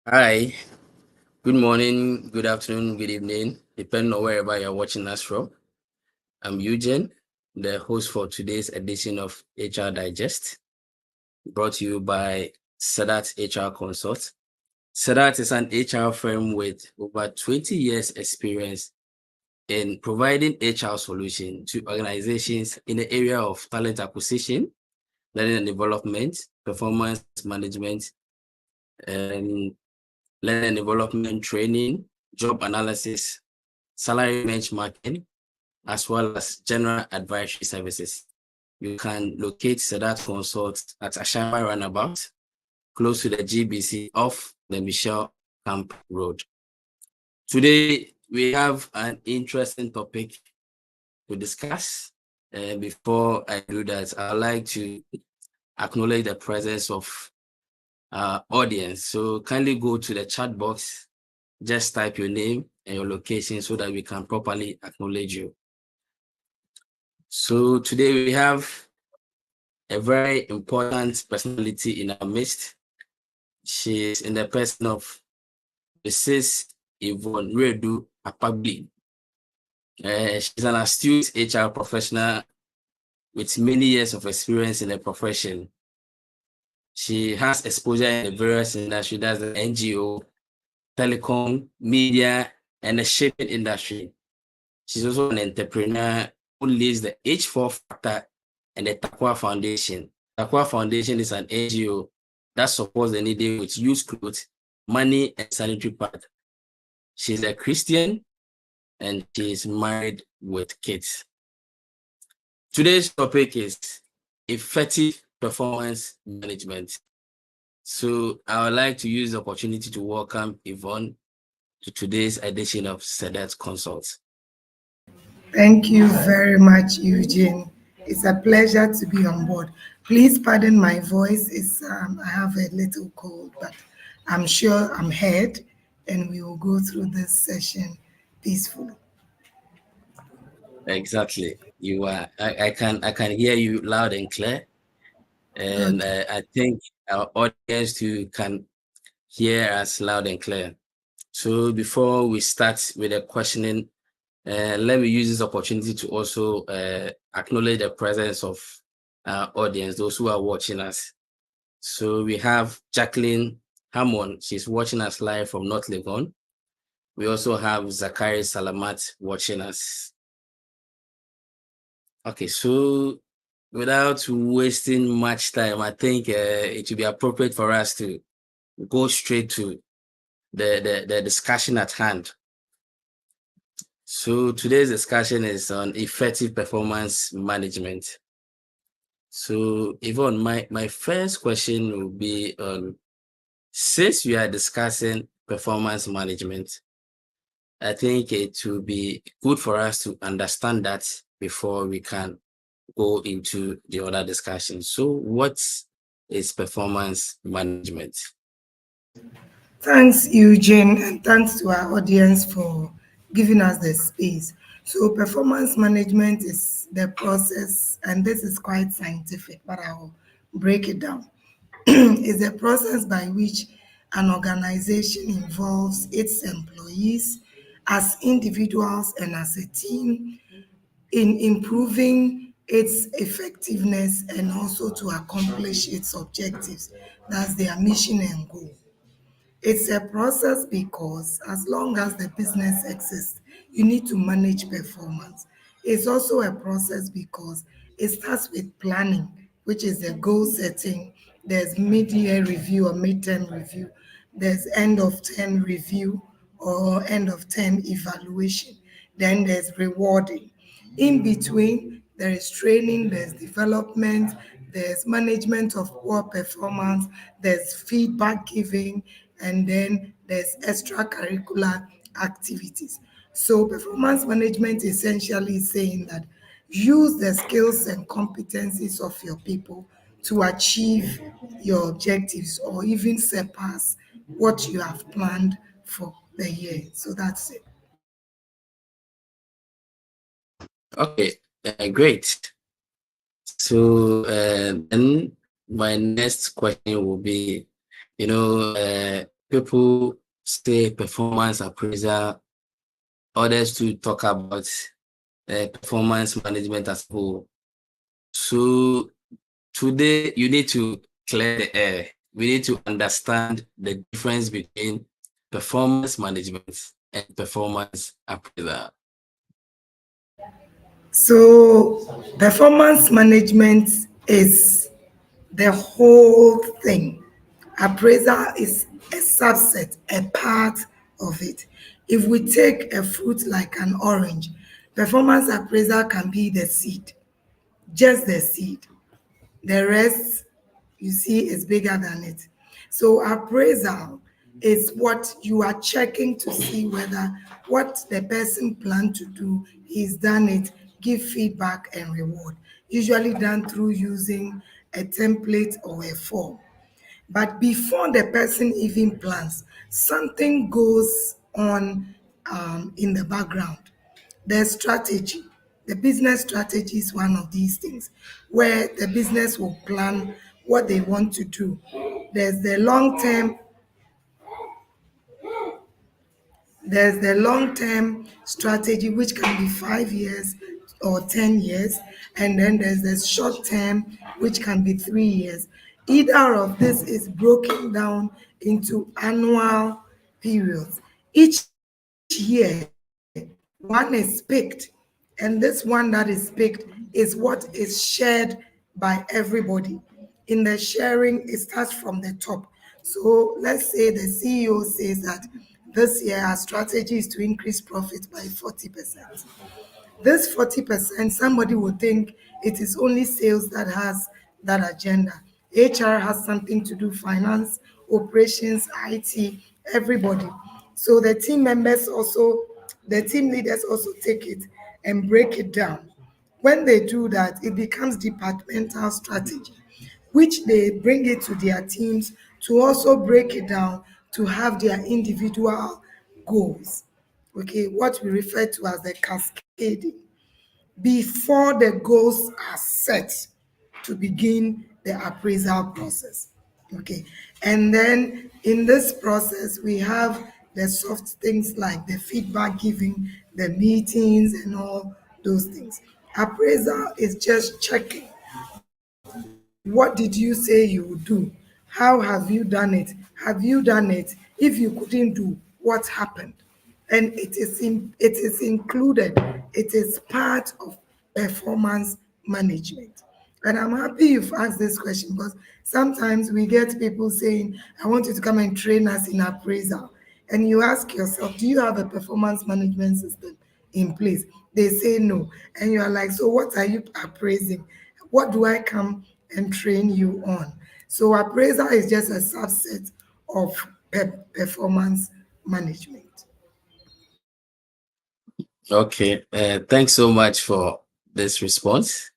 Hi, good morning, good afternoon, good evening, depending on wherever you're watching us from. I'm Eugene, the host for today's edition of HR Digest, brought to you by Sadat HR Consult. Sadat is an HR firm with over 20 years experience in providing HR solutions to organizations in the area of talent acquisition, learning and development, performance management, and learning and development training, job analysis, salary benchmarking, as well as general advisory services. You can locate Sadat Consult at Ashamba Runabout, close to the GBC off the Michelle Camp Road. Today, we have an interesting topic to discuss. Before I do that, I'd like to acknowledge the presence of our audience. So kindly go to the chat box, just type your name and your location so that we can properly acknowledge you. So today we have a very important personality in our midst. She is in the person of Mrs. Yvonne Redu Apagli. She's an astute HR professional with many years of experience in the profession. She has exposure in the various industries, that's the NGO, telecom, media, and the shipping industry. She's also an entrepreneur who leads the H4 Factor and the Takwa Foundation. Takwa Foundation is an NGO that supports the needy with used clothes, money, and sanitary pads. She's a Christian and she is married with kids. Today's topic is effective performance management. So I would like to use the opportunity to welcome Yvonne to today's edition of Sadat Consult. Thank you very much, Eugene. It's a pleasure to be on board. Please pardon my voice. I have a little cold, but I'm sure I'm heard, and we will go through this session peacefully. Exactly. You are. I can hear you loud and clear, and Okay. I think our audience too can hear us loud and clear. So before we start with the questioning, let me use this opportunity to also acknowledge the presence of our audience, those who are watching us. So we have Jacqueline Hammond. She's watching us live from North Legon. We also have Zachary Salamat watching us. Okay, so without wasting much time, I think it would be appropriate for us to go straight to the discussion at hand. So today's discussion is on effective performance management. So Yvonne, my first question will be since we are discussing performance management, I think it will be good for us to understand that before we can go into the other discussion. So what is performance management? Thanks, Eugene, and thanks to our audience for giving us the space. So, performance management is the process, and this is quite scientific, but I'll break it down. Is a process by which an organization involves its employees as individuals and as a team in improving its effectiveness and also to accomplish its objectives. That's their mission and goal. It's a process because as long as the business exists, you need to manage performance. It's also a process because it starts with planning, which is the goal setting. There's mid-year review or mid-term review. There's end of term review or end of term evaluation. Then there's rewarding. In between, there is training, there's development, there's management of poor performance, there's feedback giving, and then there's extracurricular activities. So, performance management essentially is saying that use the skills and competencies of your people to achieve your objectives or even surpass what you have planned for the year. So, that's it. Okay, great. So then my next question will be, people say performance appraisal, others to talk about performance management as a whole. So today you need to clear the air. We need to understand the difference between performance management and performance appraisal. So, performance management is the whole thing. Appraisal is a subset, a part of it. If we take a fruit like an orange, performance appraisal can be the seed, just the seed. The rest, you see, is bigger than it. So appraisal is what you are checking to see whether what the person planned to do, he's done it, give feedback and reward. Usually done through using a template or a form. But before the person even plans, something goes on in the background. The strategy, the business strategy is one of these things where the business will plan what they want to do. There's the long term, there's the long term strategy, which can be 5 years or 10 years, and then there's the short term, which can be 3 years. Either of this is broken down into annual periods. Each year, one is picked, and this one that is picked is what is shared by everybody. In the sharing, it starts from the top. So let's say the CEO says that this year our strategy is to increase profit by 40%. This 40%, somebody would think it is only sales that has that agenda. HR has something to do, finance, operations, IT, everybody. So the team leaders also take it and break it down. When they do that, it becomes departmental strategy, which they bring it to their teams to also break it down to have their individual goals. Okay, what we refer to as the cascading before the goals are set to begin the appraisal process. Okay, and then in this process, we have the soft things like the feedback giving, the meetings, and all those things. Appraisal is just checking, what did you say you would do? How have you done it? Have you done it? If you couldn't do, what happened? And it is included, it is part of performance management. And I'm happy you've asked this question because sometimes we get people saying, I want you to come and train us in appraisal. And you ask yourself, do you have a performance management system in place? They say no. And you are like, so what are you appraising? What do I come and train you on? So appraisal is just a subset of performance management. Okay, thanks so much for this response.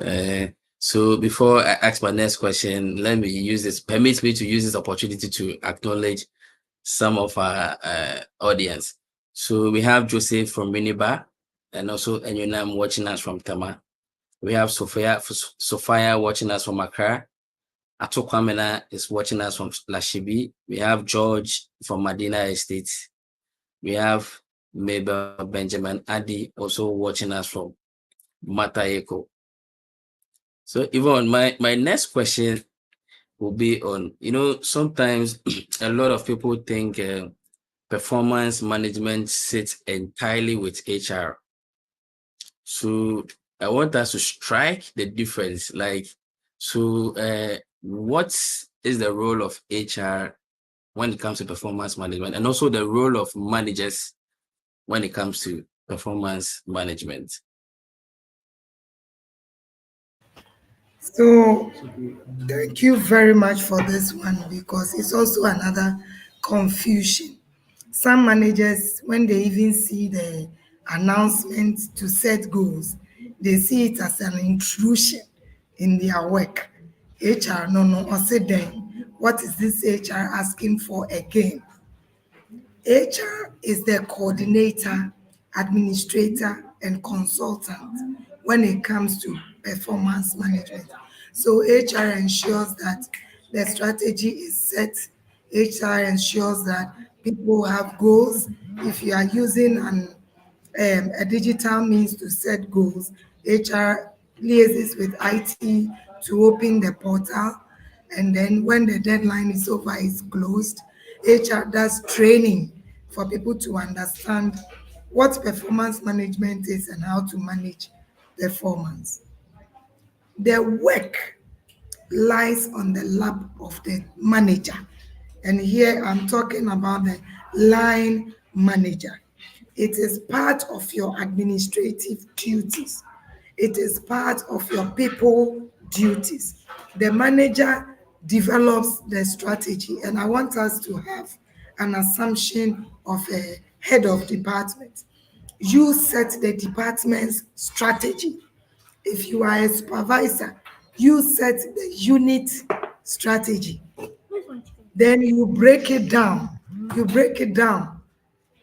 Uh, so before I ask my next question, permit me to use this opportunity to acknowledge some of our audience. So we have Joseph from Minibar and also Enyonam watching us from Tama. We have Sophia watching us from Accra. Ato Kwamena is watching us from Lashibi. We have George from Medina Estate. We have Mabel Benjamin Adi also watching us from Matayeko. So Yvonne, my next question will be on, sometimes a lot of people think performance management sits entirely with HR. So I want us to strike the difference. What is the role of HR when it comes to performance management, and also the role of managers when it comes to performance management? So thank you very much for this one because it's also another confusion. Some managers, when they even see the announcement to set goals, they see it as an intrusion in their work. HR, no, no, or say then, what is this HR asking for again? HR is the coordinator, administrator, and consultant when it comes to performance management. So HR ensures that the strategy is set HR ensures that people have goals. If you are using a digital means to set goals, HR liaises with IT to open the portal. And then when the deadline is over, it's closed. HR does training for people to understand what performance management is and how to manage performance. The work lies on the lap of the manager. And here I'm talking about the line manager. It is part of your administrative duties. It is part of your people duties. The manager develops the strategy, and I want us to have an assumption of a head of department. You set the department's strategy. If you are a supervisor, you set the unit strategy. Then you break it down. You break it down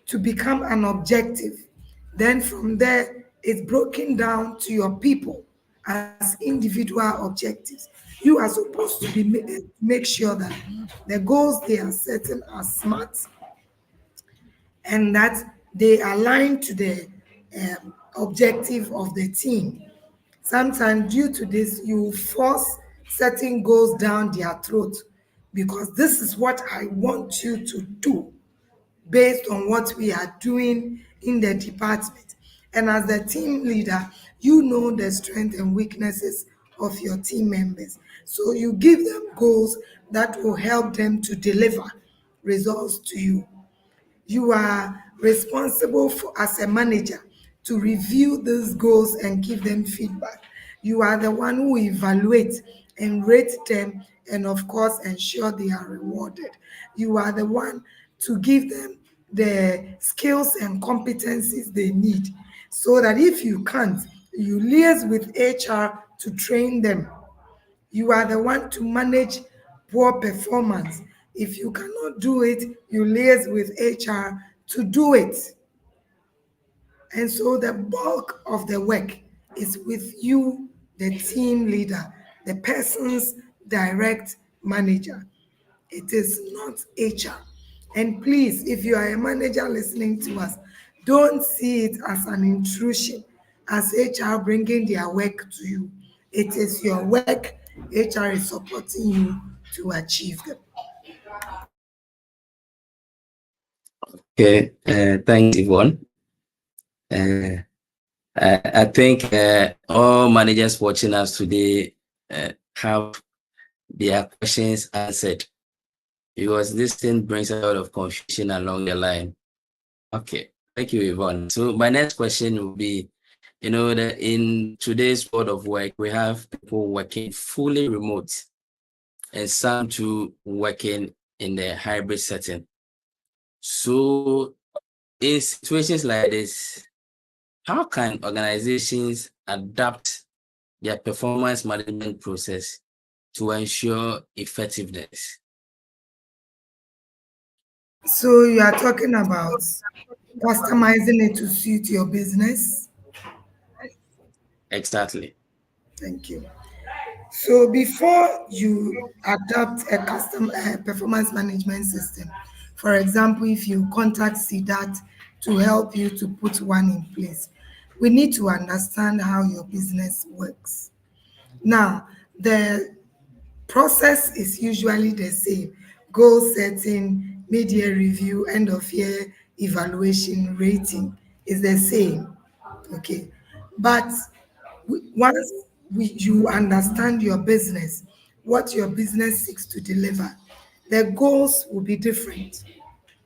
to become an objective. Then from there, it's broken down to your people as individual objectives. You are supposed to make sure that the goals they are setting are smart and that they align to the objective of the team. Sometimes, due to this, you force certain goals down their throat because this is what I want you to do based on what we are doing in the department. And as the team leader, you know the strengths and weaknesses of your team members. So you give them goals that will help them to deliver results to you. You are responsible for, as a manager, to review these goals and give them feedback. You are the one who evaluates and rates them and of course ensure they are rewarded. You are the one to give them the skills and competencies they need so that if you can't, you liaise with HR to train them. You are the one to manage poor performance. If you cannot do it, you liaise with HR to do it. And so the bulk of the work is with you, the team leader, the person's direct manager. It is not HR. And please, if you are a manager listening to us, don't see it as an intrusion, as HR bringing their work to you. It is your work. HR is supporting you to achieve them. Okay, thanks, Yvonne. I think all managers watching us today have their questions answered because this thing brings a lot of confusion along the line. Okay, thank you, Yvonne. So my next question will be, that in today's world of work, we have people working fully remote and some too working in the hybrid setting. So in situations like this, how can organizations adapt their performance management process to ensure effectiveness? So you are talking about customizing it to suit your business. Exactly. Thank you. So before you adopt a custom performance management system, for example, if you contact CDAT to help you to put one in place, we need to understand how your business works. Now, the process is usually the same. Goal setting, mid-year review, end of year evaluation, rating is the same. Okay. But once you understand your business, what your business seeks to deliver, the goals will be different.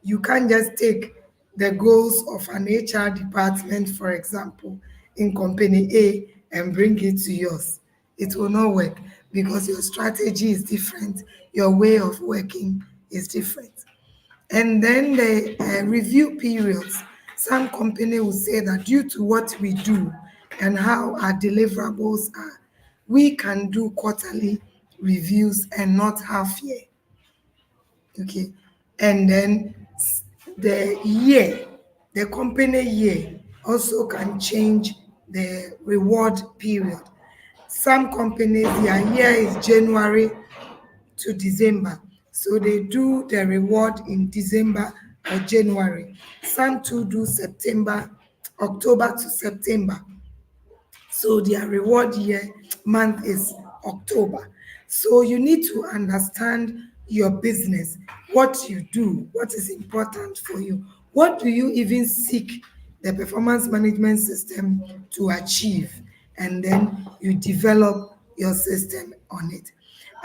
You can't just take the goals of an HR department, for example, in company A and bring it to yours. It will not work because your strategy is different, your way of working is different. And then the review periods. Some company will say that due to what we do and how our deliverables are, we can do quarterly reviews and not half year. Okay. And then the year, the company year also can change the reward period. Some companies, their year is January to December. So they do the reward in December or January. Some too do September, October to September. So their reward year month is October. So you need to understand your business, what you do, what is important for you. What do you even seek the performance management system to achieve? And then you develop your system on it.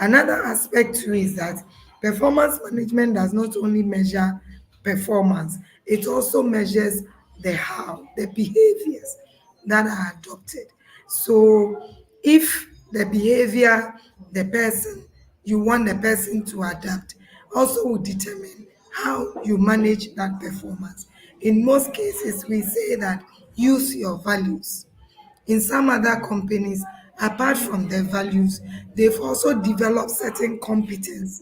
Another aspect too is that performance management does not only measure performance, it also measures the how, the behaviors that are adopted. So if the behavior the person you want the person to adapt also will determine how you manage that performance. In most cases, we say that use your values. In some other companies, apart from their values, they've also developed certain competencies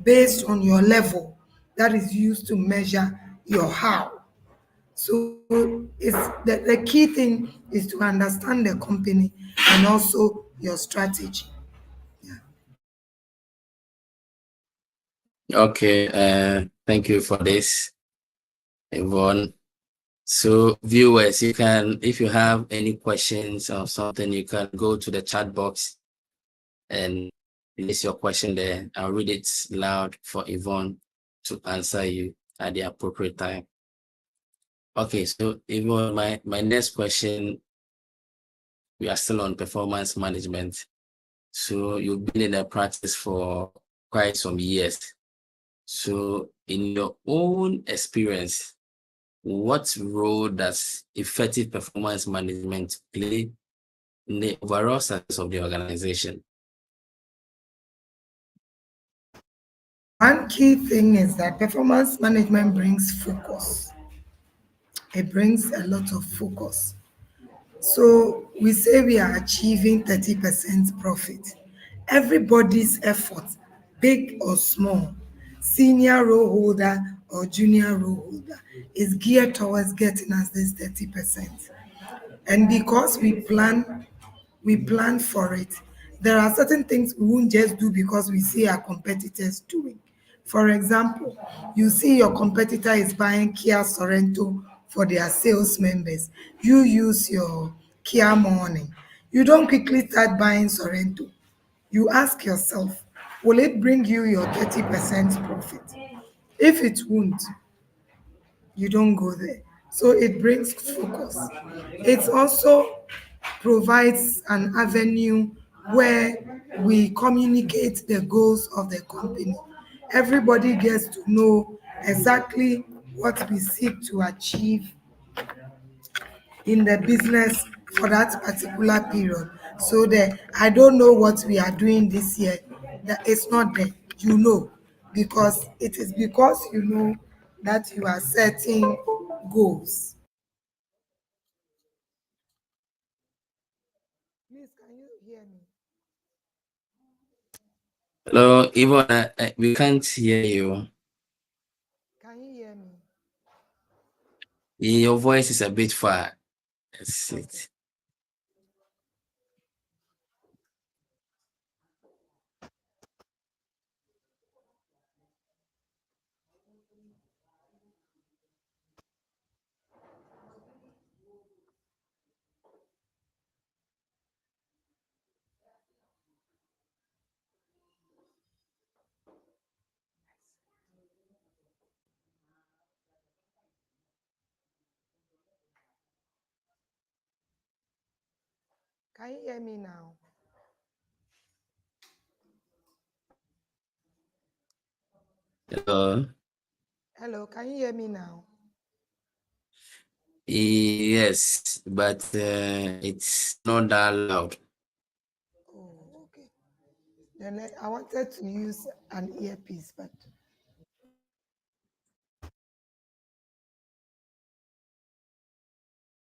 based on your level that is used to measure your how. So it's the key thing is to understand the company and also your strategy. Okay, thank you for this, Yvonne. So viewers, you can, if you have any questions or something, you can go to the chat box and place your question there. I'll read it loud for Yvonne to answer you at the appropriate time. Okay, so Yvonne, my next question, we are still on performance management. So you've been in the practice for quite some years. So in your own experience, what role does effective performance management play in the overall success of the organization? One key thing is that performance management brings focus. It brings a lot of focus. So we say we are achieving 30% profit. Everybody's effort, big or small, senior role holder or junior role holder, is geared towards getting us this 30%. And because we plan for it. There are certain things we won't just do because we see our competitors doing. For example, you see your competitor is buying Kia Sorento for their sales members. You use your Kia Morning. You don't quickly start buying Sorento. You ask yourself, will it bring you your 30% profit? If it won't, you don't go there. So it brings focus. It also provides an avenue where we communicate the goals of the company. Everybody gets to know exactly what we seek to achieve in the business for that particular period. So that I don't know what we are doing this year, that it's not there. You know, because it is because you know that you are setting goals. Please, can you hear me? Hello, Yvonne, we can't hear you. Can you hear me? Your voice is a bit far. That's Okay. it. Can you hear me now? Hello. Hello, can you hear me now? Yes, but it's not that loud. Oh, okay. Then I wanted to use an earpiece, but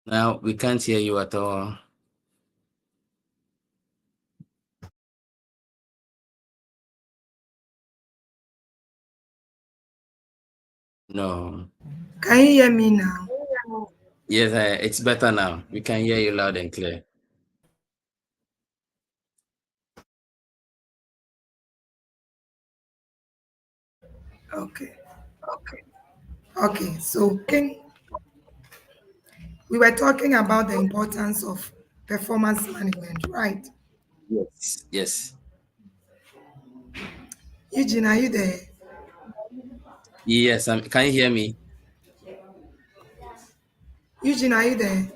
Now we can't hear you at all. No. can you hear me now? Yes, it's better now. We can hear you loud and clear. Okay. Okay. So we were talking about the importance of performance management, right? Yes. Yes. Eugene, are you there? Yes. Can you hear me? Eugene, are you there?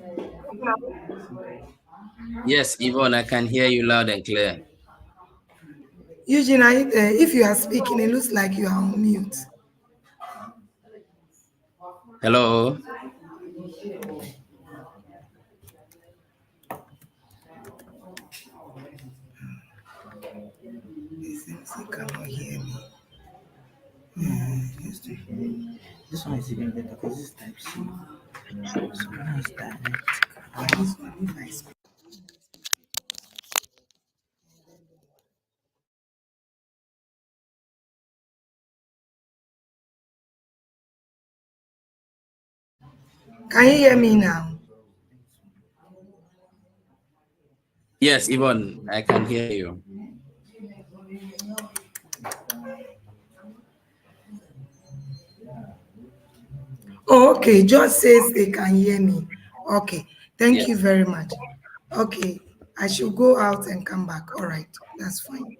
Yes, Yvonne, I can hear you loud and clear. Eugene, are you there? If you are speaking, it looks like you are on mute. Hello. It seems he cannot hear me. This one is even better because it's type C. So now it's direct. But this one, if I speak. Can you hear me now? Yes, Yvonne, I can hear you. Oh, okay. Just says they can hear me. Okay. Thank you Yes. very much. Okay. I should go out and come back. All right. That's fine.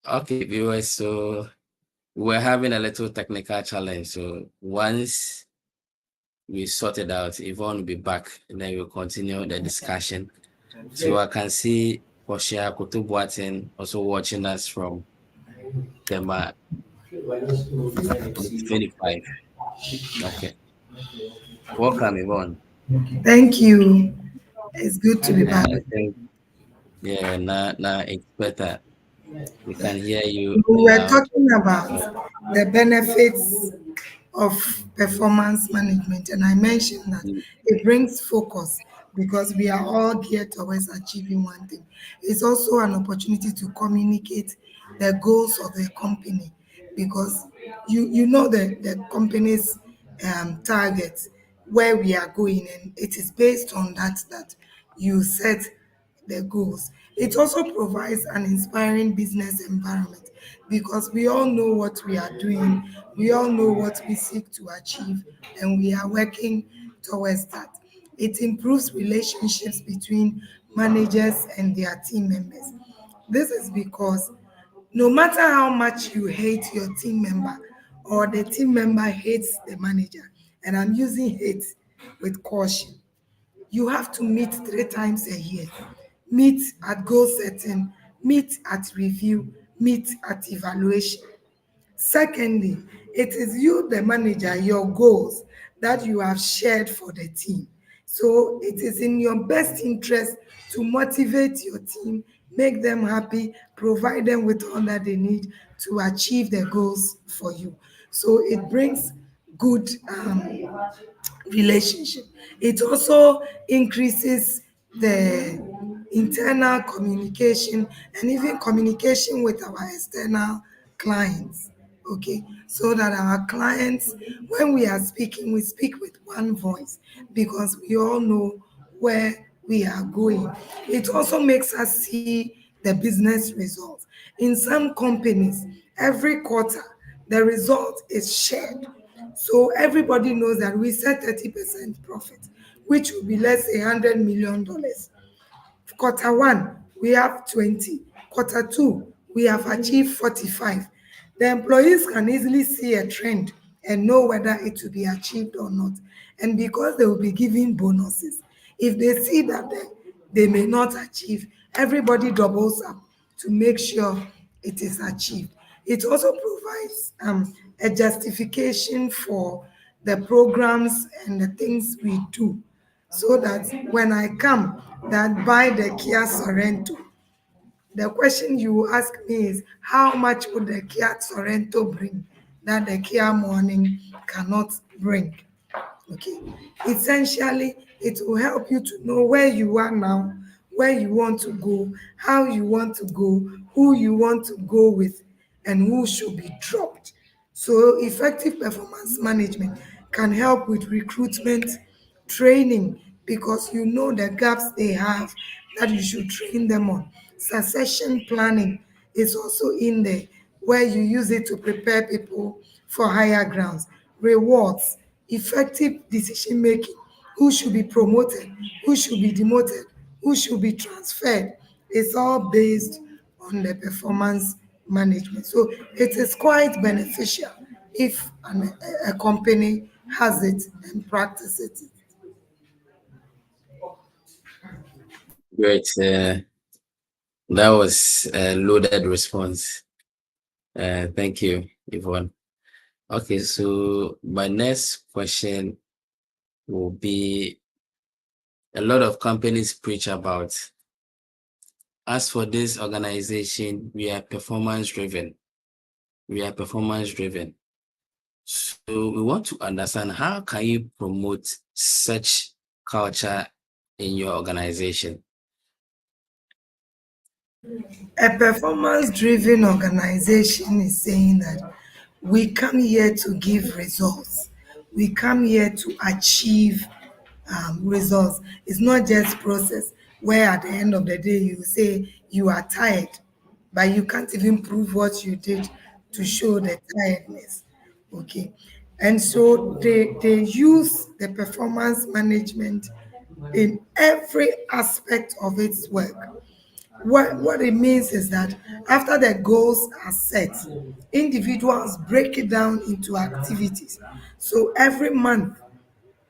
Okay, viewers. So we're having a little technical challenge. So once we sort it out, Yvonne will be back and then we'll continue the discussion. So I can see Poshia Kutubuatin also watching us from Tema 25. Okay. Welcome, Yvonne. Thank you. It's good to be Yeah, back. I think now it's better. We can hear you We were loud. talking about the benefits of performance management, and I mentioned that it brings focus because we are all geared towards achieving one thing. It's also an opportunity to communicate the goals of the company because you know the company's targets, where we are going, and it is based on that you set the goals. It also provides an inspiring business environment because we all know what we are doing, we all know what we seek to achieve, and we are working towards that. It improves relationships between managers and their team members. This is because no matter how much you hate your team member or the team member hates the manager, and I'm using hate with caution, you have to meet 3 times a year. Meet at goal setting, meet at review, meet at evaluation. Secondly, it is you, the manager, your goals that you have shared for the team. So it is in your best interest to motivate your team, make them happy, provide them with all that they need to achieve their goals for you. So it brings good relationship. It also increases the internal communication and even communication with our external clients. Okay, so that our clients, when we are speaking, we speak with one voice because we all know where we are going. It also makes us see the business results. In some companies, every quarter, the result is shared, so everybody knows that we set 30% profit, which will be, let's say, $100 million. Quarter 1, we have 20. Quarter 2, we have achieved 45. The employees can easily see a trend and know whether it will be achieved or not. And because they will be given bonuses, if they see that they may not achieve, everybody doubles up to make sure it is achieved. It also provides a justification for the programs and the things we do, so that when I come that buy the Kia Sorento, the question you ask me is how much would the Kia Sorento bring that the Kia Morning cannot bring? Okay. Essentially, it will help you to know where you are now where you want to go, how you want to go, who you want to go with, and who should be dropped. So effective performance management can help with recruitment, training, because you know the gaps they have that you should train them on. Succession planning is also in there, where you use it to prepare people for higher grounds. Rewards, effective decision making, who should be promoted, who should be demoted, who should be transferred. It's all based on the performance management. So it is quite beneficial if a company has it and practices it. Great. That was a loaded response. Thank you, Yvonne. Okay, so my next question will be, a lot of companies preach about, as for this organization, we are performance driven. We are performance driven. So we want to understand, how can you promote such culture in your organization? A performance driven organization is saying that we come here to give results, we come here to achieve results. It's not just process where at the end of the day you say you are tired, but you can't even prove what you did to show the tiredness. Okay. And so they use the performance management in every aspect of its work. What it means is that after the goals are set, individuals break it down into activities. So every month,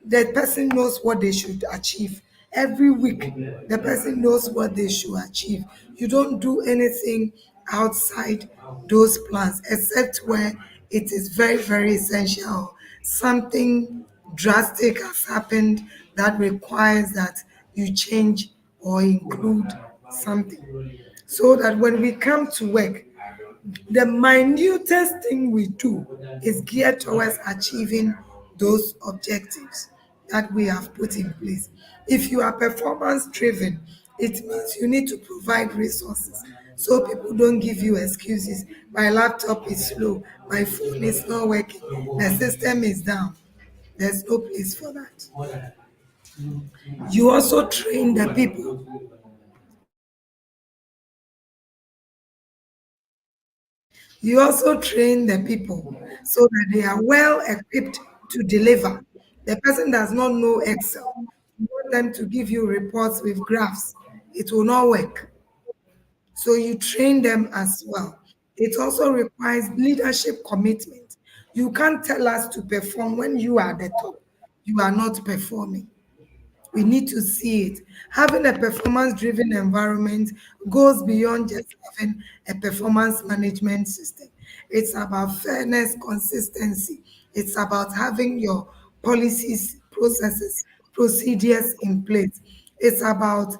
the person knows what they should achieve. Every week, the person knows what they should achieve. You don't do anything outside those plans except where it is very, very essential. Something drastic has happened that requires that you change or include something. So that when we come to work, the minutest thing we do is geared towards achieving those objectives that we have put in place. If you are performance driven, it means you need to provide resources so people don't give you excuses. My laptop is slow, my phone is not working, the system is down. There's no place for that. You also train the people. You also train the people so that they are well equipped to deliver. The person does not know Excel. You want them to give you reports with graphs. It will not work. So you train them as well. It also requires leadership commitment. You can't tell us to perform when you are the top. You are not performing. We need to see it. Having a performance driven environment goes beyond just having a performance management system. It's about fairness, consistency. It's about having your policies, processes, procedures in place. It's about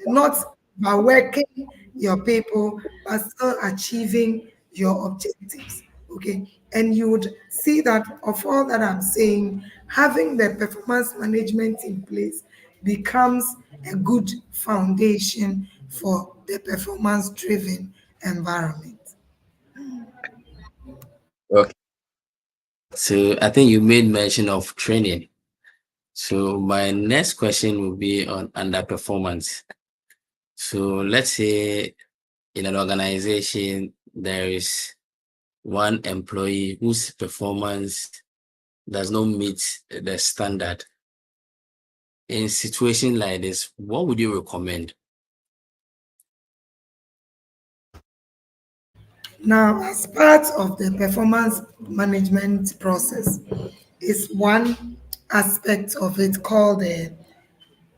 not by working your people, but still achieving your objectives. Okay. And you would see that of all that I'm saying, having the performance management in place becomes a good foundation for the performance driven environment. Okay. So I think you made mention of training. So my next question will be on underperformance. So let's say in an organization, there is one employee whose performance does not meet the standard. In situation like this, what would you recommend? Now, as part of the performance management process, is one aspect of it called the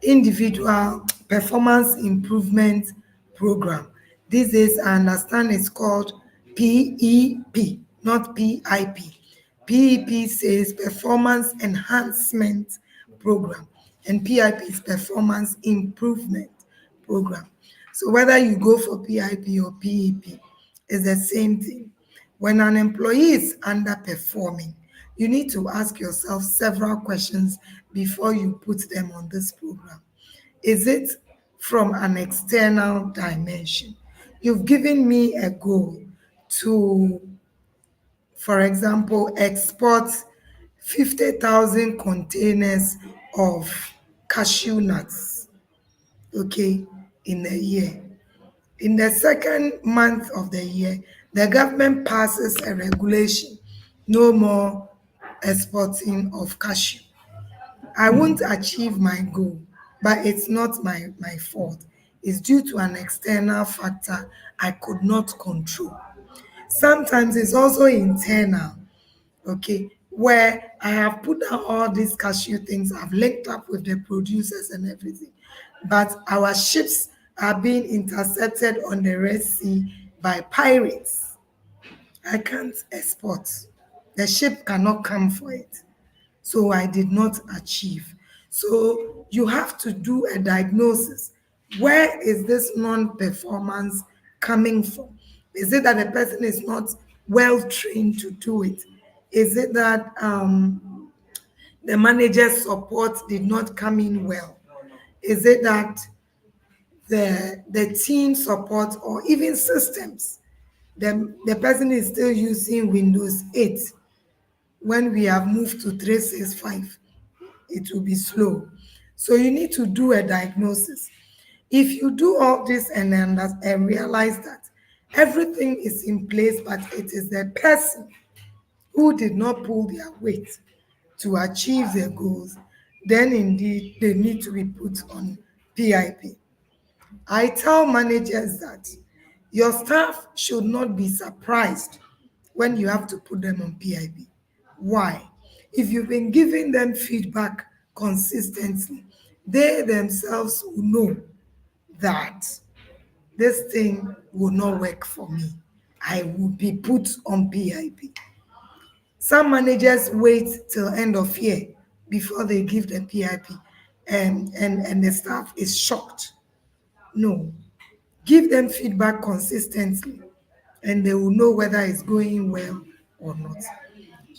individual performance improvement program. These days, I understand it's called PEP, not PIP. PEP says Performance Enhancement Program, and PIP is Performance Improvement Program. So whether you go for PIP or PEP, it's the same thing. When an employee is underperforming, you need to ask yourself several questions before you put them on this program. Is it from an external dimension. You've given me a goal to, for example, export 50,000 containers of cashew nuts, okay, in a year. In the second month of the year, the government passes a regulation, no more exporting of cashew. I won't achieve my goal, but it's not my fault. It's due to an external factor I could not control. Sometimes it's also internal, okay, where I have put down all these cashew things, I've linked up with the producers and everything, but our ships are being intercepted on the Red Sea by pirates. I can't export. The ship cannot come for it. So I did not achieve. So you have to do a diagnosis. Where is this non-performance coming from? Is it that the person is not well trained to do it? Is it that the manager's support did not come in well? Is it that the team support or even systems, the person is still using Windows 8 when we have moved to 365? It will be slow. So you need to do a diagnosis. If you do all this and realize that everything is in place, but it is the person who did not pull their weight to achieve their goals, then indeed they need to be put on PIP. I tell managers that your staff should not be surprised when you have to put them on PIP. Why? If you've been giving them feedback consistently, they themselves will know that this thing will not work for me. I will be put on PIP. Some managers wait till end of year before they give the PIP, and the staff is shocked. No, give them feedback consistently and they will know whether it's going well or not.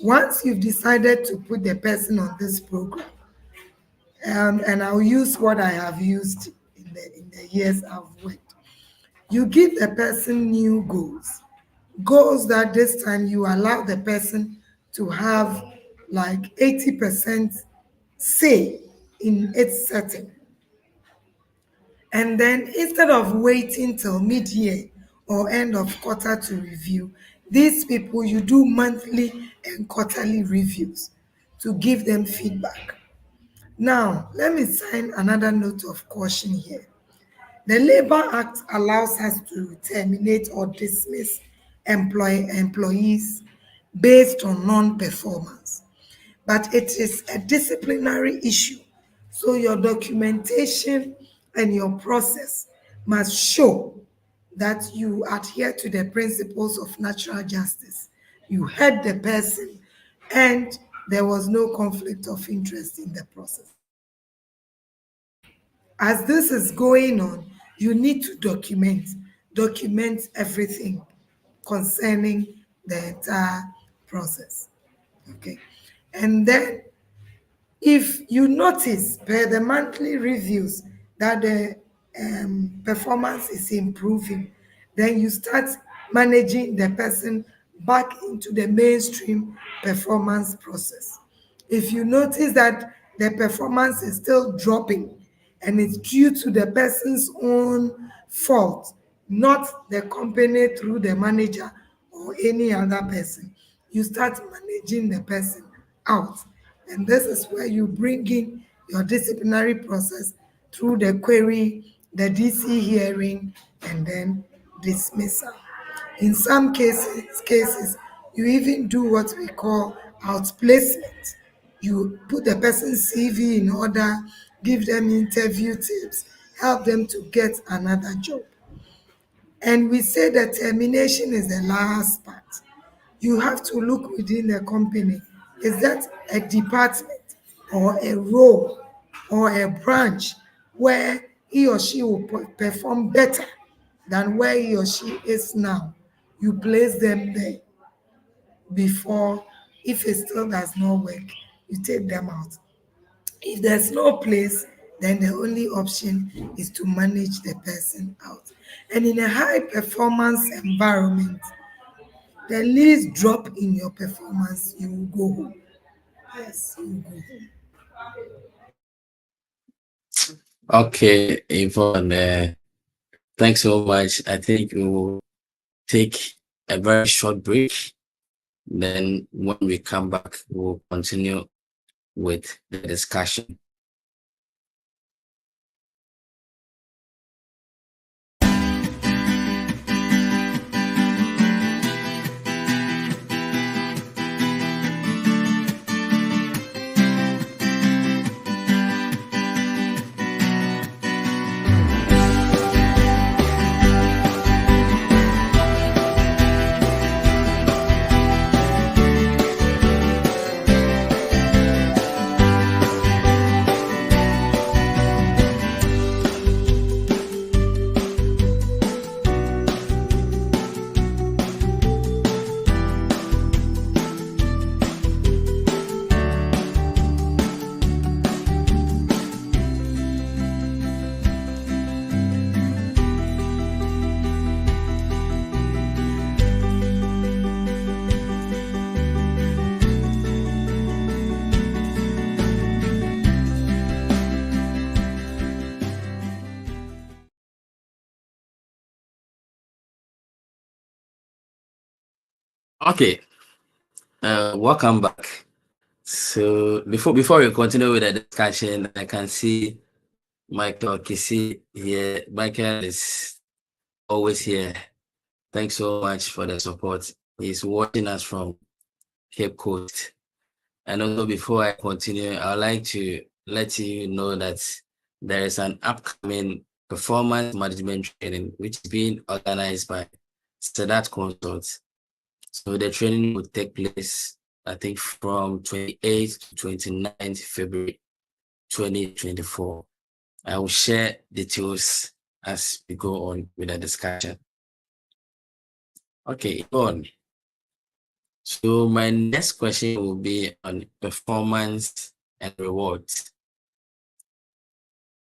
Once you've decided to put the person on this program, and I'll use what I have used in the years I've worked, you give the person new goals. Goals that this time you allow the person to have like 80% say in its setting. And then instead of waiting till mid-year or end of quarter to review, these people, you do monthly and quarterly reviews to give them feedback. Now, let me sign another note of caution here. The Labor Act allows us to terminate or dismiss employees based on non-performance, but it is a disciplinary issue. So your documentation and your process must show that you adhere to the principles of natural justice. You heard the person and there was no conflict of interest in the process. As this is going on, you need to document everything concerning the entire process. Okay. And then if you notice per the monthly reviews that the performance is improving, then you start managing the person back into the mainstream performance process. If you notice that the performance is still dropping and it's due to the person's own fault, not the company through the manager or any other person, you start managing the person out. And this is where you bring in your disciplinary process through the query, the DC hearing, and then dismissal. In some cases, you even do what we call outplacement. You put the person's CV in order, give them interview tips, help them to get another job. And we say that termination is the last part. You have to look within the company. Is that a department or a role or a branch where he or she will perform better than where he or she is now? You place them there before, if it still does not work, you take them out. If there's no place, then the only option is to manage the person out. And in a high performance environment, the least drop in your performance, you will go home. Yes, you will go home. Okay, Yvonne, thanks so much. I think we will take a very short break. Then when we come back, we'll continue with the discussion. Okay, welcome back. So before we continue with the discussion, I can see Michael Kisi here. Michael is always here. Thanks so much for the support. He's watching us from Cape Coast. And also, before I continue, I'd like to let you know that there is an upcoming performance management training which is being organized by Sedat Consults. So the training will take place, I think, from 28th to 29th February 2024. I will share details as we go on with the discussion. Okay, on. So my next question will be on performance and rewards.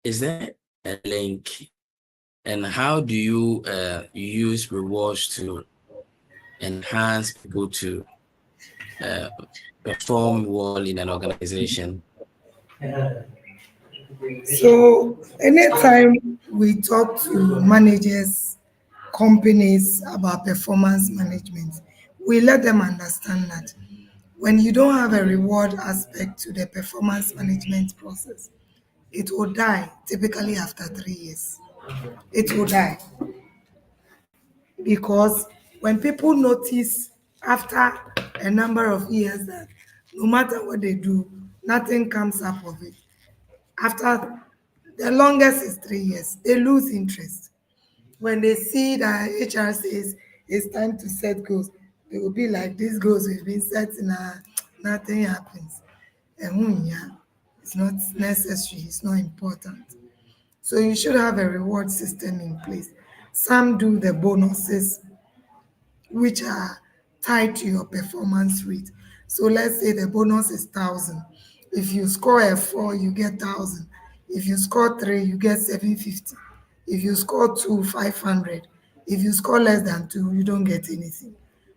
Is there a link, and how do you use rewards to enhance people to perform well in an organization? So anytime we talk to managers, companies about performance management, we let them understand that when you don't have a reward aspect to the performance management process, it will die typically after 3 years. It will die because when people notice after a number of years that no matter what they do, nothing comes up of it. After the longest is 3 years, they lose interest. When they see that HR says it's time to set goals, they will be like, these goals we've been setting, nothing happens. And yeah, it's not necessary, it's not important. So you should have a reward system in place. Some do the bonuses, which are tied to your performance rate. So let's say the bonus is 1,000. If you score a 4, you get 1,000. If you score 3, you get 750. If you score 2, 500. If you score less than 2, you don't get anything.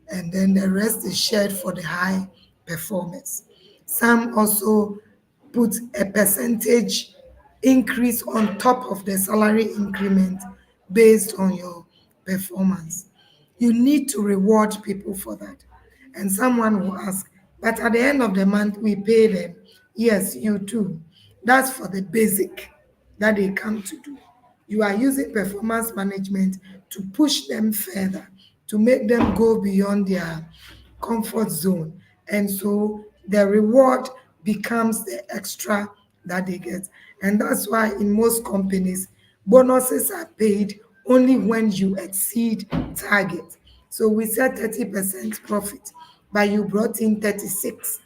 And then the rest is shared for the high performance. Some also put a percentage increase on top of the salary increment based on your performance. You need to reward people for that. And someone will ask, but at the end of the month, we pay them. Yes, you too. That's for the basic that they come to do. You are using performance management to push them further, to make them go beyond their comfort zone. And so the reward becomes the extra that they get. And that's why in most companies, bonuses are paid only when you exceed target. So we said 30% profit, but you brought in 36,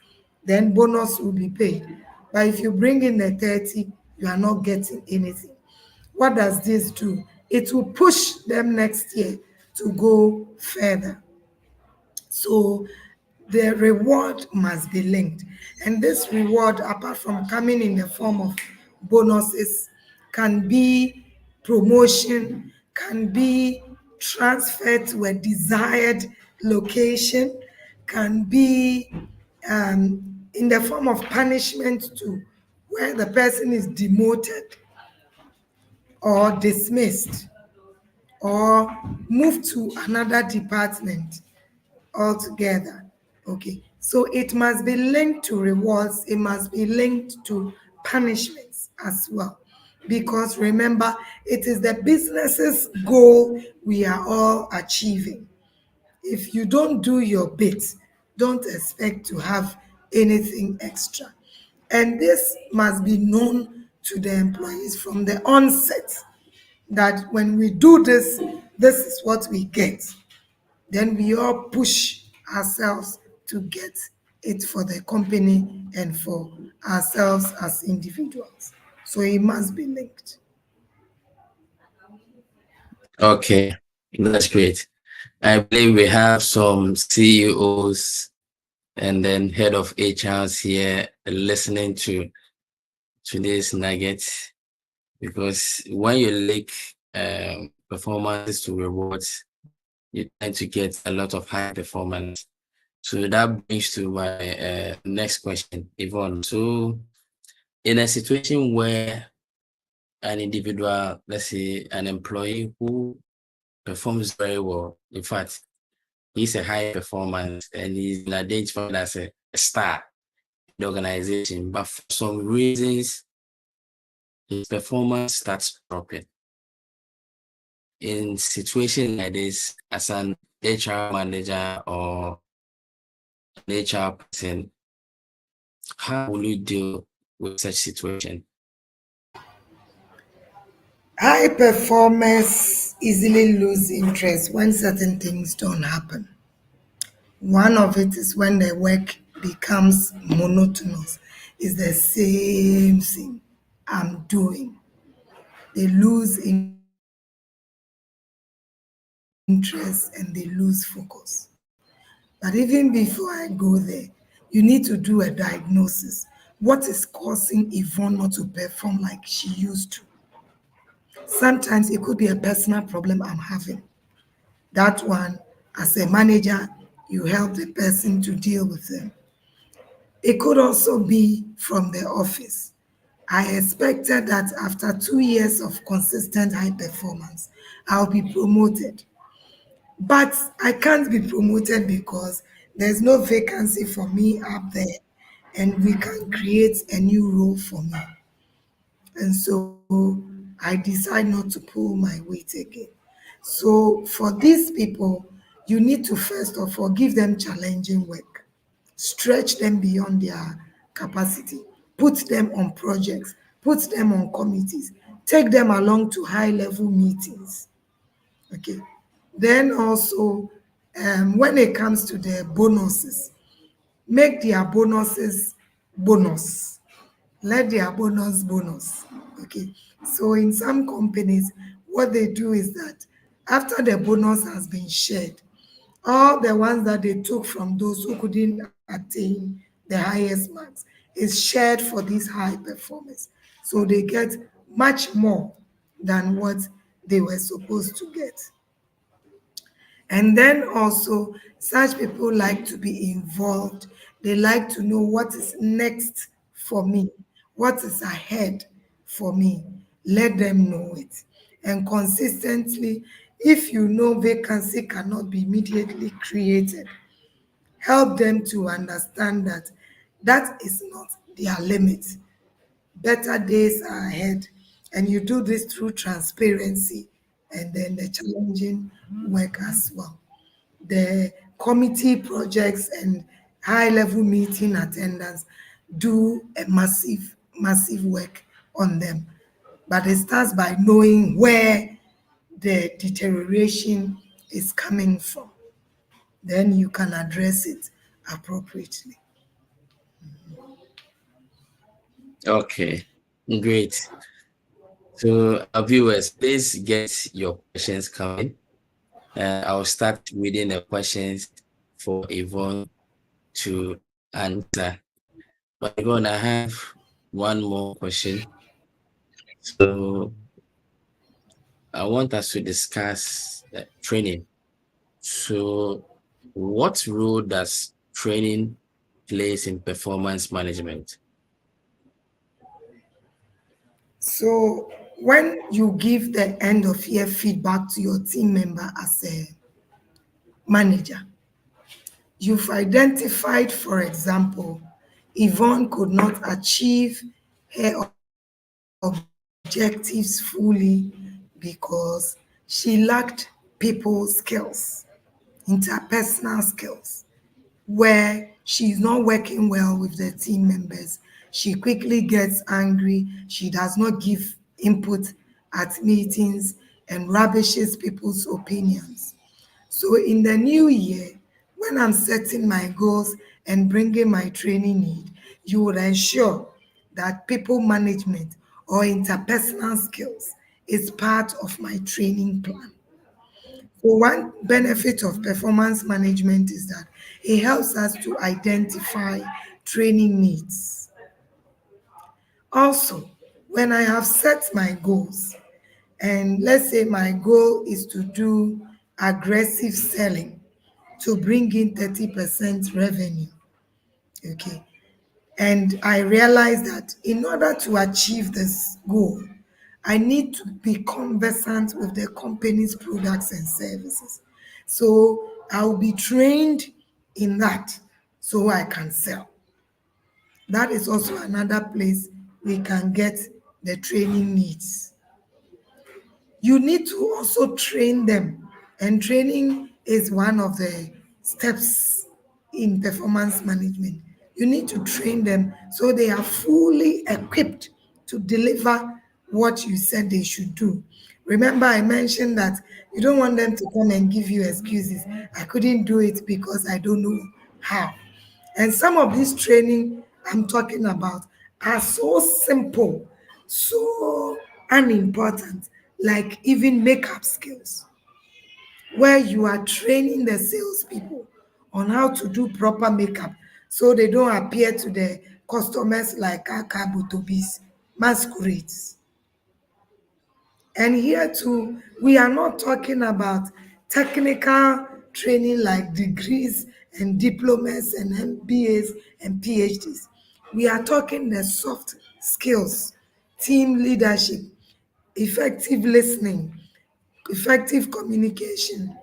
then bonus will be paid. But if you bring in the 30, you are not getting anything. What does this do? It will push them next year to go further. So the reward must be linked. And this reward, apart from coming in the form of bonuses, can be promotion, can be transfer to a desired location, can be in the form of punishment too, where the person is demoted or dismissed or moved to another department altogether. Okay, so it must be linked to rewards, it must be linked to punishments as well. Because remember, it is the business's goal we are all achieving. If you don't do your bit, don't expect to have anything extra. And this must be known to the employees from the onset that when we do this, this is what we get. Then we all push ourselves to get it for the company and for ourselves as individuals. So it must be linked. Okay, that's great. I believe we have some CEOs and then head of HRs here listening to today's nuggets, because when you link performances to rewards, you tend to get a lot of high performance. So that brings to my next question, Yvonne. So in a situation where an individual, let's say an employee who performs very well, in fact, he's a high performance and he's been identified as a star in the organization, but for some reasons, his performance starts dropping. In situation like this, as an HR manager or an HR person, how will you deal with such situation? High performers easily lose interest when certain things don't happen. One of it is when the work becomes monotonous. It's the same thing I'm doing. They lose interest and they lose focus. But even before I go there, you need to do a diagnosis. What is causing Yvonne not to perform like she used to? Sometimes it could be a personal problem I'm having. That one, as a manager, you help the person to deal with them. It could also be from the office. I expected that after 2 years of consistent high performance, I'll be promoted. But I can't be promoted because there's no vacancy for me up there and we can create a new role for me. And so I decide not to pull my weight again. So for these people, you need to first of all give them challenging work, stretch them beyond their capacity, put them on projects, put them on committees, take them along to high level meetings. Okay. Then also, when it comes to the bonuses, make their bonuses bonus. Let their bonus. Okay. So in some companies, what they do is that after the bonus has been shared, all the ones that they took from those who couldn't attain the highest marks is shared for these high performers. So they get much more than what they were supposed to get. And then also, such people like to be involved. They like to know what is next for me, what is ahead for me. Let them know it. And consistently, if you know vacancy cannot be immediately created, help them to understand that that is not their limit. Better days are ahead. And you do this through transparency and then the challenging work as well. The committee projects and high level meeting attendance do a massive work on them. But it starts by knowing where the deterioration is coming from. Then you can address it appropriately. Okay, great. So our viewers, please get your questions coming. I'll start reading the questions for Yvonne to answer. But Yvonne, I have one more question. So I want us to discuss training. So, what role does training plays in performance management? So when you give the end of year feedback to your team member as a manager, you've identified, for example, Yvonne could not achieve her objectives fully because she lacked people skills, interpersonal skills, where she's not working well with the team members. She quickly gets angry. She does not give input at meetings and rubbishes people's opinions. So in the new year, when I'm setting my goals and bringing my training need, you would ensure that people management or interpersonal skills is part of my training plan. So one benefit of performance management is that it helps us to identify training needs. Also, when I have set my goals, and let's say my goal is to do aggressive selling to bring in 30% revenue, okay, and I realize that in order to achieve this goal, I need to be conversant with the company's products and services. So I'll be trained in that so I can sell. That is also another place we can get the training needs. You need to also train them, and training is one of the steps in performance management. You need to train them so they are fully equipped to deliver what you said they should do. Remember, I mentioned that you don't want them to come and give you excuses. I couldn't do it because I don't know how. And some of this training I'm talking about are so simple, so unimportant, like even makeup skills, where you are training the salespeople on how to do proper makeup so they don't appear to the customers like akabutobis, masquerades. And here too, we are not talking about technical training like degrees and diplomas and MBAs and PhDs. We are talking the soft skills, team leadership, effective listening, effective communication,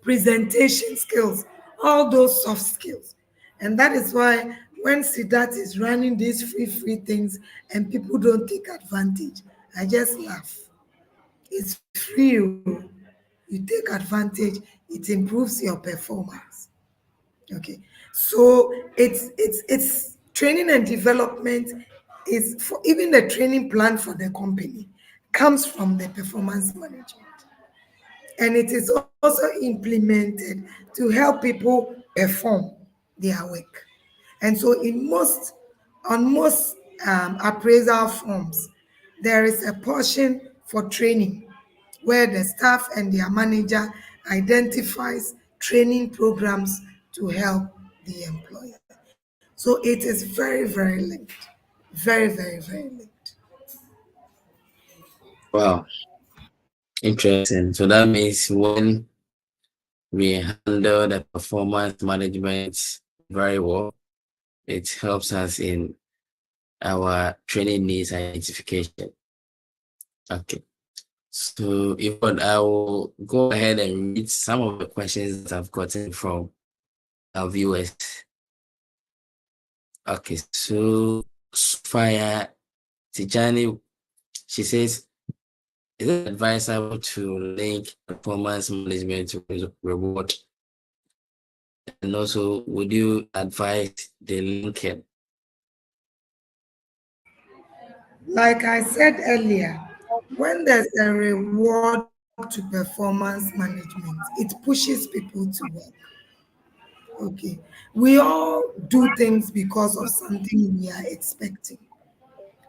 presentation skills, all those soft skills. And that is why when Siddharth is running these free things and people don't take advantage, I just laugh. It's free. You take advantage, it improves your performance. Okay. So it's training and development is for even the training plan for the company comes from the performance management. And it is also implemented to help people perform their work. And so on most appraisal forms, there is a portion for training where the staff and their manager identifies training programs to help the employer. So it is very linked, very linked. Wow, interesting. So that means when we handle the performance management very well, it helps us in our training needs identification. Okay. So if I will go ahead and read some of the questions that I've gotten from our viewers. Okay, so Sophia Tijani, she says, is it advisable to link performance management with reward? And also, would you advise the linking? Like I said earlier, when there's a reward to performance management, it pushes people to work. Okay. We all do things because of something we are expecting,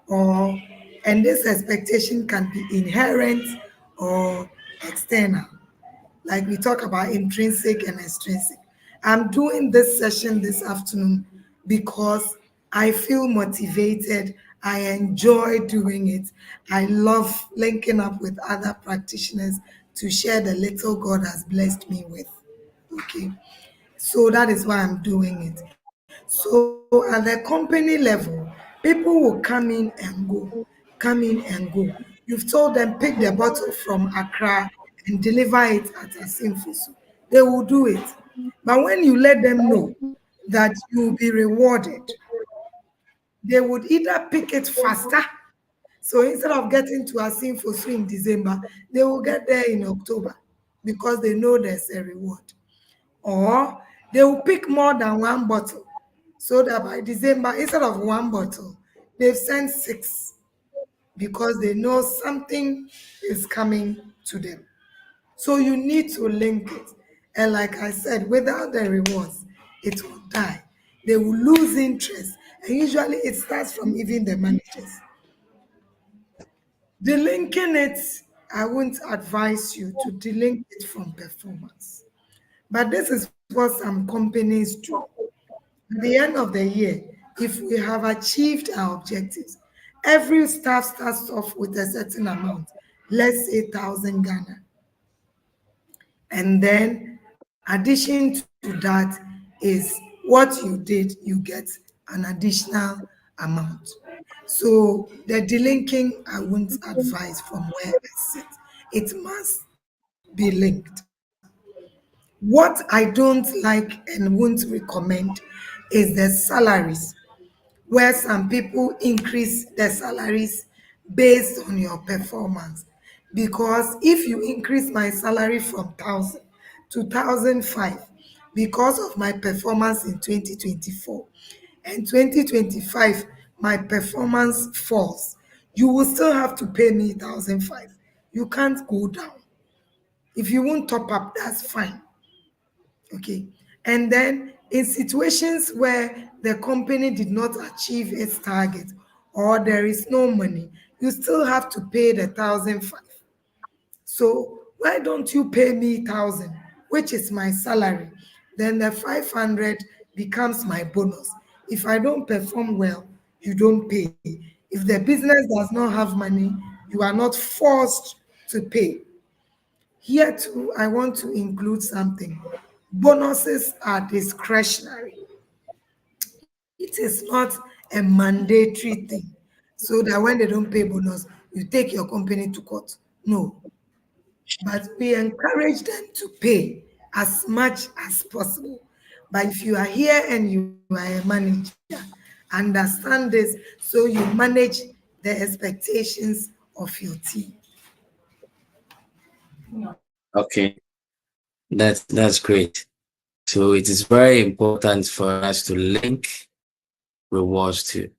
or and this expectation can be inherent or external. Like we talk about intrinsic and extrinsic. I'm doing this session this afternoon because I feel motivated. I enjoy doing it. I love linking up with other practitioners to share the little God has blessed me with. Okay. So that is why I'm doing it. So at the company level, people will come in and go. You've told them pick the bottle from Accra and deliver it at a Asimfusu. They will do it. But when you let them know that you will be rewarded, they would either pick it faster. So instead of getting to Asimfusu in December, they will get there in October because they know there's a reward. Or they will pick more than one bottle so that by December, instead of one bottle, they've sent six because they know something is coming to them. So you need to link it. And like I said, without the rewards, it will die. They will lose interest. And usually it starts from even the managers. Delinking it, I wouldn't advise you to delink it from performance. But this is what some companies do. At the end of the year, if we have achieved our objectives, every staff starts off with a certain amount, let's say 1,000 Ghana. And then addition to that is what you did, you get an additional amount. So the delinking, I won't advise from where I sit. It must be linked. What I don't like and won't recommend is the salaries, where some people increase the salaries based on your performance. Because if you increase my salary from 1,000 to 1,005 because of my performance in 2024 and 2025, my performance falls, you will still have to pay me 1,005. You can't go down. If you won't top up, that's fine. Okay. And then in situations where the company did not achieve its target or there is no money, you still have to pay the 1,005. So why don't you pay me 1,000, which is my salary? Then the 500 becomes my bonus. If I don't perform well, you don't pay. If the business does not have money, you are not forced to pay. Here too, I want to include something. Bonuses are discretionary. It is not a mandatory thing. So that when they don't pay bonus, you take your company to court. No. But we encourage them to pay as much as possible. But if you are here and you are a manager, understand this so you manage the expectations of your team. Okay, that's great. So it is very important for us to link rewards to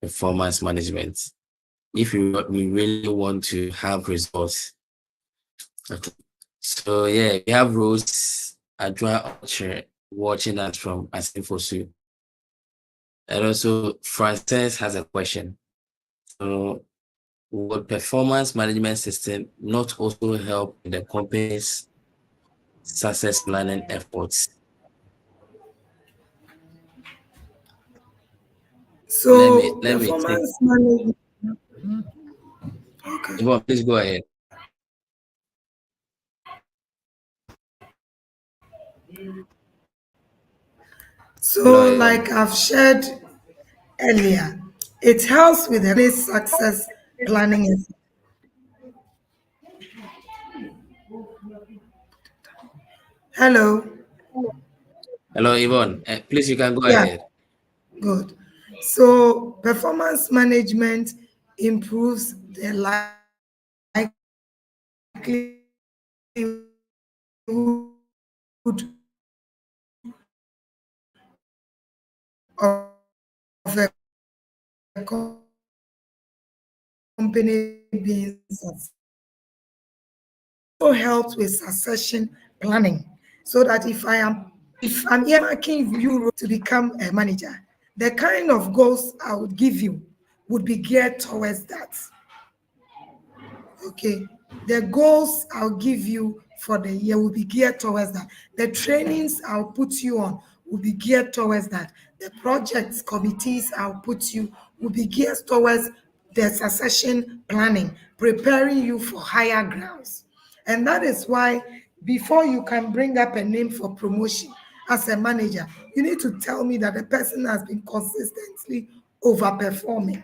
performance management if we really want to have results. Okay. So yeah, we have Rose Adwa Oche watching us from Asinfosu. And also Frances has a question. So would performance management system not also help in the company's success planning efforts? So Let me take performance management. Okay. Yvonne, please go ahead. So, Hello, Yvonne. like I've shared earlier, it helps with the company's success planning. Hello. Hello, Yvonne. Please, you can go Yeah, ahead. good. So, performance management improves the likelihood of a company being successful. Also helps with succession planning so that if I'm earmarking you to become a manager, the kind of goals I would give you would be geared towards that. Okay. The goals I'll give you for the year will be geared towards that. The trainings I'll put you on will be geared towards that. The projects committees I'll put you will be geared towards the succession planning, preparing you for higher grounds. And that is why before you can bring up a name for promotion as a manager, you need to tell me that the person has been consistently overperforming.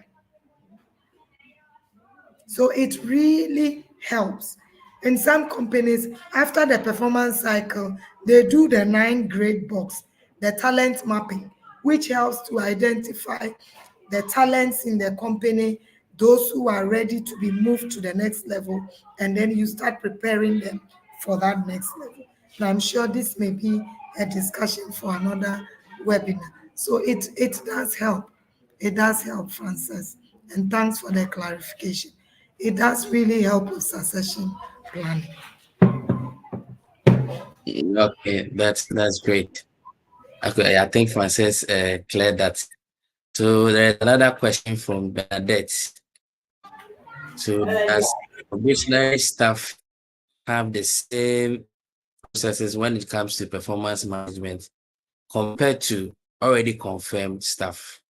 So it really helps. In some companies, after the performance cycle, they do the 9 grade box, the talent mapping, which helps to identify the talents in the company, those who are ready to be moved to the next level, and then you start preparing them for that next level. And I'm sure this may be a discussion for another webinar. So it does help. It does help, Frances. And thanks for the clarification. It does really help with succession planning. Okay, that's great. Okay, I think Frances cleared that. So there's another question from Bernadette. So does probationary staff have the same processes when it comes to performance management compared to already confirmed staff?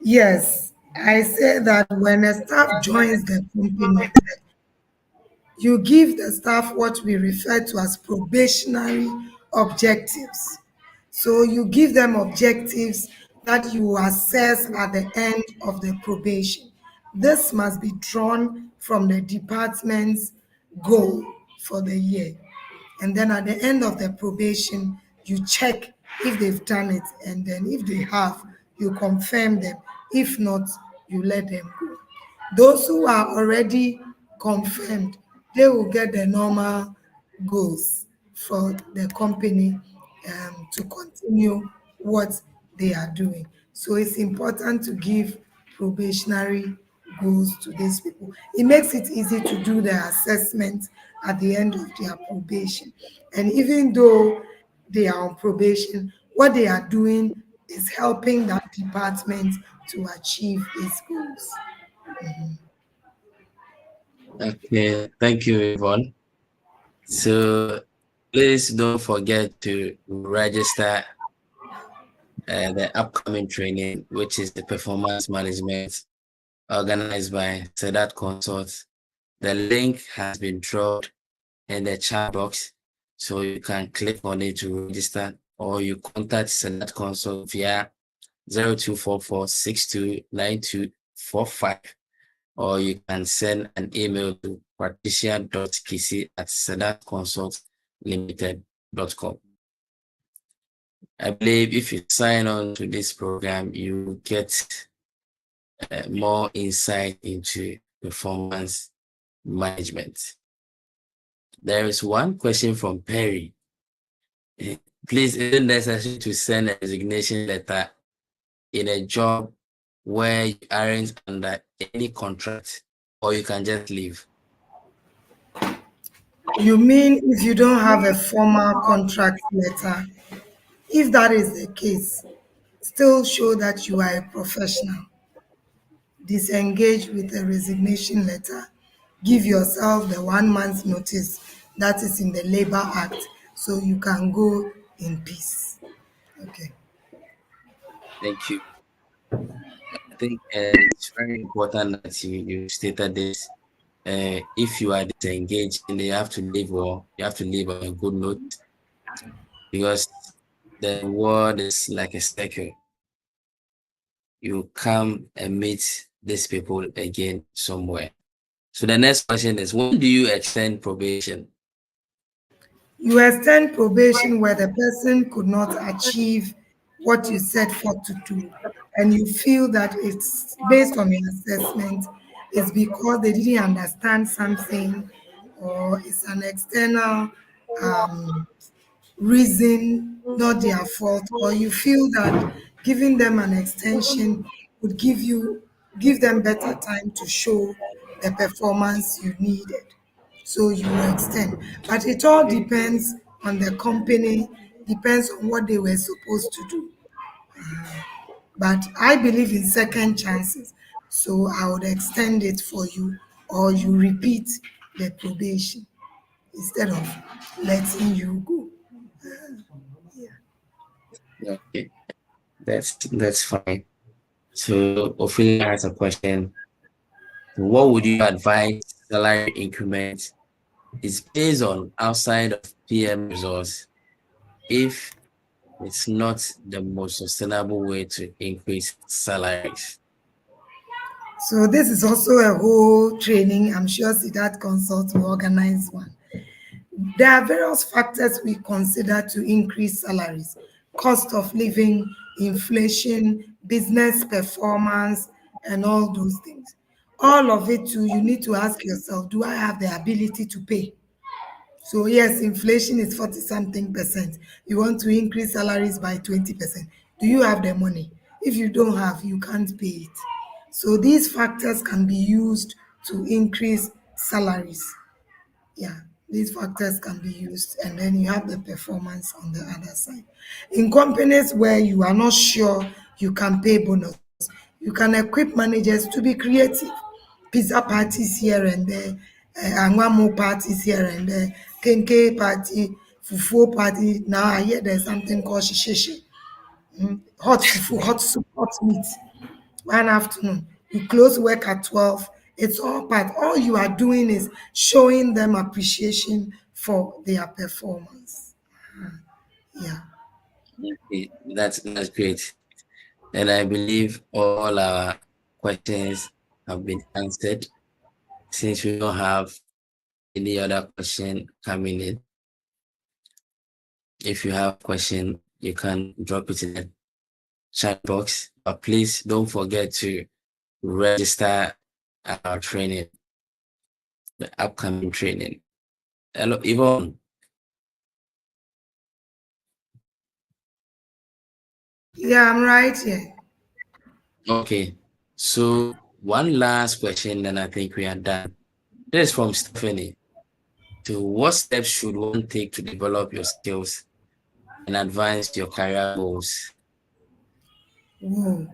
Yes, I say that when a staff joins the company, you give the staff what we refer to as probationary objectives. So you give them objectives that you assess at the end of the probation. This must be drawn from the department's goal for the year. And then at the end of the probation, you check if they've done it. And then if they have, you confirm them. If not, you let them go. Those who are already confirmed, they will get the normal goals for the company to continue what they are doing. So it's important to give probationary goals to these people. It makes it easy to do the assessment at the end of their probation. And even though they are on probation, what they are doing is helping that department to achieve its goals. Okay, thank you, Yvonne. So please don't forget to register the upcoming training, which is the performance management organized by Sedat Consult. The link has been dropped in the chat box, so you can click on it to register, or you contact Sedat Consult via 0244629245, or you can send an email to patricia.kisi@sedatconsultlimited.com. I believe if you sign on to this program, you get more insight into performance management. There is one question from Perry. Please, is it necessary to send a resignation letter in a job where you aren't under any contract, or you can just leave? You mean if you don't have a formal contract letter? If that is the case, still show that you are a professional. Disengage with a resignation letter. Give yourself the 1 month notice that is in the Labor Act so you can go in peace. Okay. Thank you. I think it's very important that you stated this. If you are disengaged, and you have to leave, or you have to leave on a good note, because the world is like a circle. You come and meet these people again somewhere. So the next question is, when do you extend probation? You extend probation where the person could not achieve what you set forth to do, and you feel that it's based on your assessment, it's because they didn't understand something, or it's an external reason, not their fault, or you feel that giving them an extension would give them better time to show the performance you needed. So you will extend. But it all depends on the company, depends on what they were supposed to do. But I believe in second chances. So I would extend it for you, or you repeat the probation instead of letting you go. Yeah. Okay, that's fine. So Ophelia has a question. What would you advise salary increment is based on outside of PM resource if it's not the most sustainable way to increase salaries? So this is also a whole training. I'm sure Siddharth Consult will organize one. There are various factors we consider to increase salaries: cost of living, inflation, business performance, and all those things. All of it too, you need to ask yourself, do I have the ability to pay? So yes, inflation is 40 something percent. You want to increase salaries by 20%. Do you have the money? If you don't have, you can't pay it. So these factors can be used to increase salaries. Yeah, these factors can be used, and then you have the performance on the other side. In companies where you are not sure you can pay bonus, you can equip managers to be creative. Pizza parties here and there, anwamo parties here and there, kenke party, fufu party. Now I hear there's something called shishishi, hot fufu, hot soup, hot meat. One afternoon, you close work at 12. It's all part. All you are doing is showing them appreciation for their performance. Yeah. Okay, that's great. And I believe all our questions have been answered. Since we don't have any other question coming in, if you have a question, you can drop it in the chat box. But please don't forget to register our training, the upcoming training. Hello, Yvonne. Yeah, I'm right here. Okay, so one last question, then I think we are done. This is from Stephanie. So, what steps should one take to develop your skills and advance your career goals? Whoa.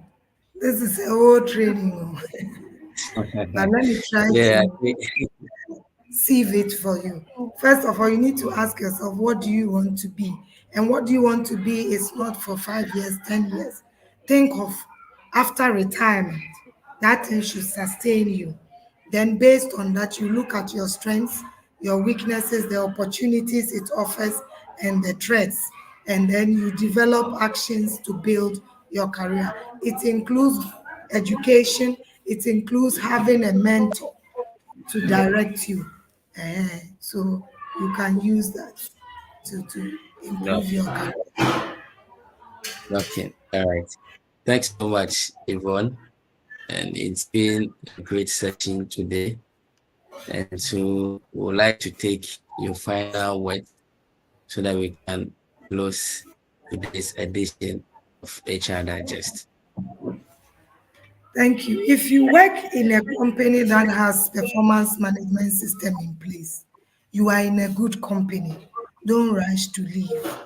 This is a whole training. But let me try Yeah, to sieve it for you. First of all, you need to ask yourself, what do you want to be? And what do you want to be is not for 5 years, 10 years. Think of after retirement. That thing should sustain you. Then, based on that, you look at your strengths, your weaknesses, the opportunities it offers, and the threats. And then you develop actions to build your career. It includes education, it includes having a mentor to direct you. So you can use that to no, improve your career. okay, all right. Thanks so much, Yvonne. And it's been a great session today. And so we would like to take your final word so that we can close today's edition of HR Digest. Thank you. If you work in a company that has performance management system in place, you are in a good company. Don't rush to leave.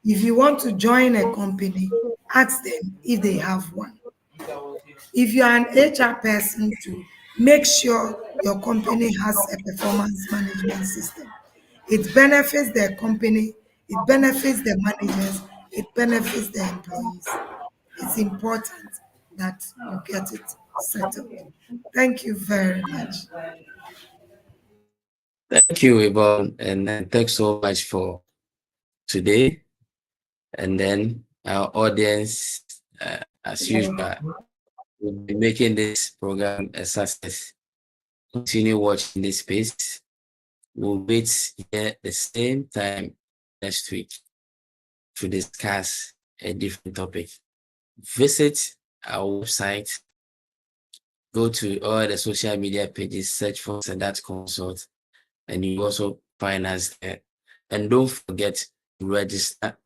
If you want to join a company, ask them if they have one. If you are an HR person, to make sure your company has a performance management system. It benefits the company, it benefits the managers, it benefits the employees. It's important that you get it settled. Thank you very much. Thank you, Yvonne, and thanks so much for today. And then our audience, as usual, will be making this program a success. Continue watching this space. We'll meet here at the same time next week to discuss a different topic. Visit our website, go to all the social media pages, search for Sadat Consult, and you also find us there. And don't forget to register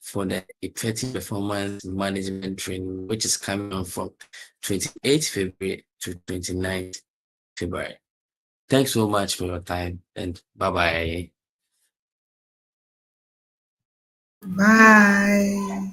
for the effective performance management training, which is coming on from 28th February to 29th February. Thanks so much for your time, and bye-bye. Bye.